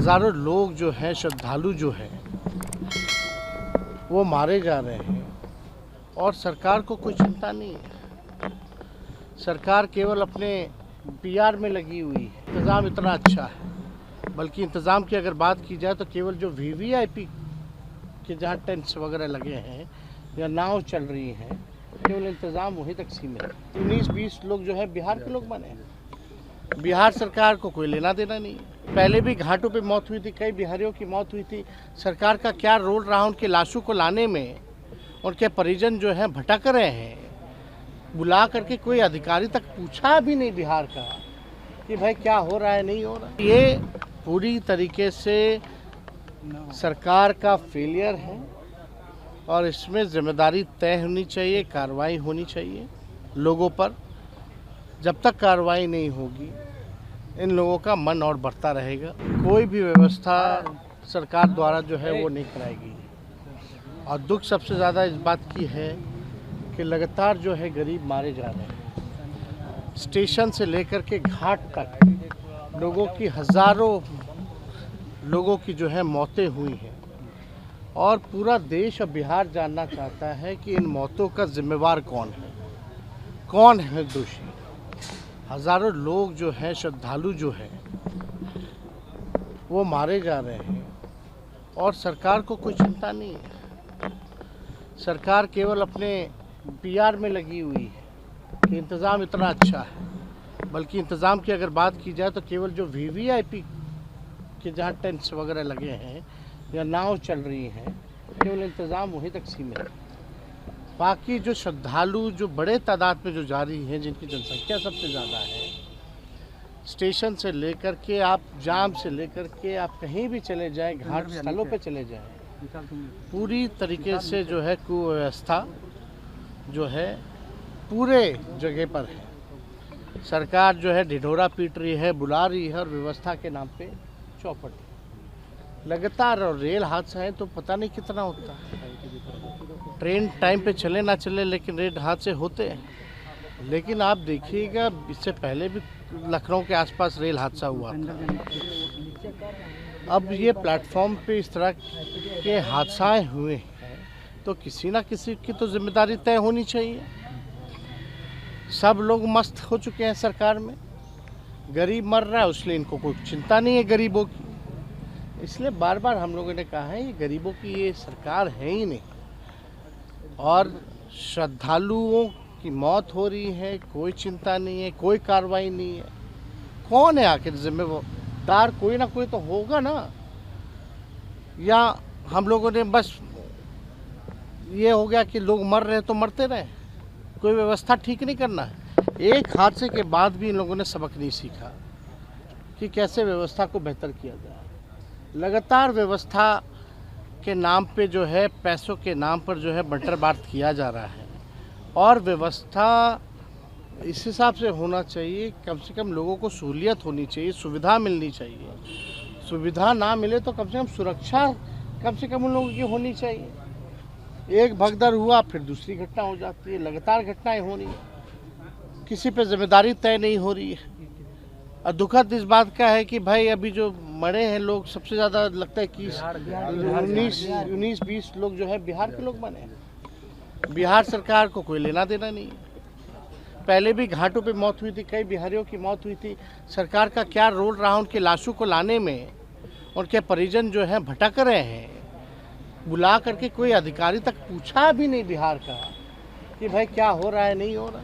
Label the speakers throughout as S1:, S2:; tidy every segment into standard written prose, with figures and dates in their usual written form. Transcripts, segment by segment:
S1: हज़ारों लोग जो हैं, श्रद्धालु जो हैं, वो मारे जा रहे हैं और सरकार को कोई चिंता नहीं है। सरकार केवल अपने पीआर में लगी हुई है। इंतज़ाम इतना अच्छा है, बल्कि इंतज़ाम की अगर बात की जाए तो केवल जो वीवीआईपी के जहाँ टेंट्स वगैरह लगे हैं या नाव चल रही हैं, केवल इंतज़ाम वहीं तक सीमित है। 19-20 लोग जो है बिहार के लोग बने हैं। बिहार सरकार को कोई लेना देना नहीं है। पहले भी घाटों पे मौत हुई थी, कई बिहारियों की मौत हुई थी। सरकार का क्या रोल रहा उनके लाशों को लाने में? उनके परिजन जो हैं भटक रहे हैं। बुला करके कोई अधिकारी तक पूछा भी नहीं बिहार का कि भाई क्या हो रहा है, नहीं हो रहा। ये पूरी तरीके से सरकार का फेलियर है और इसमें जिम्मेदारी तय होनी चाहिए, कार्रवाई होनी चाहिए लोगों पर। जब तक कार्रवाई नहीं होगी इन लोगों का मन और बढ़ता रहेगा। कोई भी व्यवस्था सरकार द्वारा जो है वो नहीं कराएगी। और दुख सबसे ज़्यादा इस बात की है कि लगातार जो है गरीब मारे जा रहे हैं। स्टेशन से लेकर के घाट तक लोगों की, हज़ारों लोगों की जो है मौतें हुई हैं और पूरा देश और बिहार जानना चाहता है कि इन मौतों का जिम्मेवार कौन है दोषी। हज़ारों लोग जो हैं, श्रद्धालु जो हैं, वो मारे जा रहे हैं और सरकार को कोई चिंता नहीं है। सरकार केवल अपने पीआर में लगी हुई है कि इंतज़ाम इतना अच्छा है, बल्कि इंतज़ाम की अगर बात की जाए तो केवल जो वीवीआईपी के जहाँ टेंट्स वगैरह लगे हैं या नाव चल रही हैं, केवल इंतज़ाम वहीं तक सीमित है। बाकी जो श्रद्धालु जो बड़े तादाद में जो जा रही हैं, जिनकी जनसंख्या सबसे ज़्यादा है, स्टेशन से लेकर के आप जाम से लेकर के आप कहीं भी चले जाएं, घाट स्थलों पे चले जाएं, पूरी तरीके से जो है कुव्यवस्था जो है पूरे जगह पर है। सरकार जो है ढिढोरा पीट रही है, बुला रही है और व्यवस्था के नाम पे चौपट है। लगातार और रेल हादसा है तो पता नहीं कितना होता है। ट्रेन टाइम पे चले ना चले लेकिन रेल हादसे होते हैं। लेकिन आप देखिएगा, इससे पहले भी लखनऊ के आसपास रेल हादसा हुआ था। अब ये प्लेटफॉर्म पे इस तरह के हादसाएं हुए हैं तो किसी ना किसी की तो जिम्मेदारी तय होनी चाहिए। सब लोग मस्त हो चुके हैं सरकार में, गरीब मर रहा है इसलिए इनको कोई चिंता नहीं है गरीबों की। इसलिए बार बार हम लोगों ने कहा है ये गरीबों की ये सरकार है ही नहीं। और श्रद्धालुओं की मौत हो रही है, कोई चिंता नहीं है, कोई कार्रवाई नहीं है। कौन है आखिर जिम्मेदार? कोई ना कोई तो होगा ना। या हम लोगों ने बस ये हो गया कि लोग मर रहे तो मरते रहे, कोई व्यवस्था ठीक नहीं करना है। एक हादसे के बाद भी इन लोगों ने सबक नहीं सीखा कि कैसे व्यवस्था को बेहतर किया जाए। लगातार व्यवस्था के नाम पे जो है, पैसों के नाम पर जो है बंटर बांट किया जा रहा है। और व्यवस्था इस हिसाब से होना चाहिए, कम से कम लोगों को सहूलियत होनी चाहिए, सुविधा मिलनी चाहिए। सुविधा ना मिले तो कम से कम सुरक्षा कम से कम उन लोगों की होनी चाहिए। एक भगदड़ हुआ फिर दूसरी घटना हो जाती है, लगातार घटनाएं हो रही हैं, किसी पे जिम्मेदारी तय नहीं हो रही है। और दुखद इस बात का है कि भाई अभी जो मरे हैं लोग, सबसे ज़्यादा लगता है कि 19-20 लोग जो है बिहार के लोग बने हैं। बिहार सरकार को कोई लेना देना नहीं है। पहले भी घाटों पे मौत हुई थी, कई बिहारियों की मौत हुई थी। सरकार का क्या रोल रहा उनके लाशों को लाने में? उनके परिजन जो हैं भटक रहे हैं। बुला करके कोई अधिकारी तक पूछा भी नहीं बिहार का कि भाई क्या हो रहा है, नहीं हो रहा।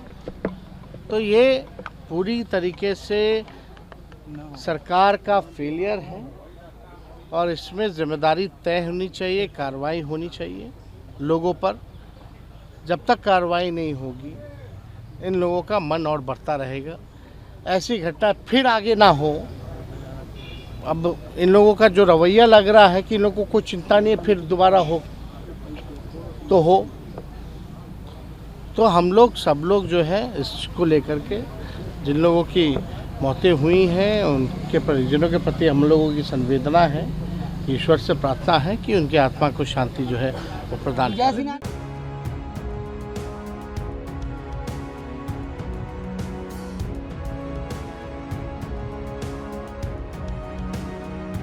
S1: तो ये पूरी तरीके से सरकार का फेलियर है और इसमें जिम्मेदारी तय होनी चाहिए, कार्रवाई होनी चाहिए लोगों पर। जब तक कार्रवाई नहीं होगी इन लोगों का मन और बढ़ता रहेगा। ऐसी घटना फिर आगे ना हो। अब इन लोगों का जो रवैया लग रहा है कि इन लोगों को कोई चिंता नहीं है, फिर दोबारा हो तो हो। तो हम लोग सब लोग जो है इसको लेकर के, जिन लोगों की मौतें हुई हैं उनके परिजनों के प्रति हम लोगों की संवेदना है। ईश्वर से प्रार्थना है कि उनकी आत्मा को शांति जो है वो प्रदान करें।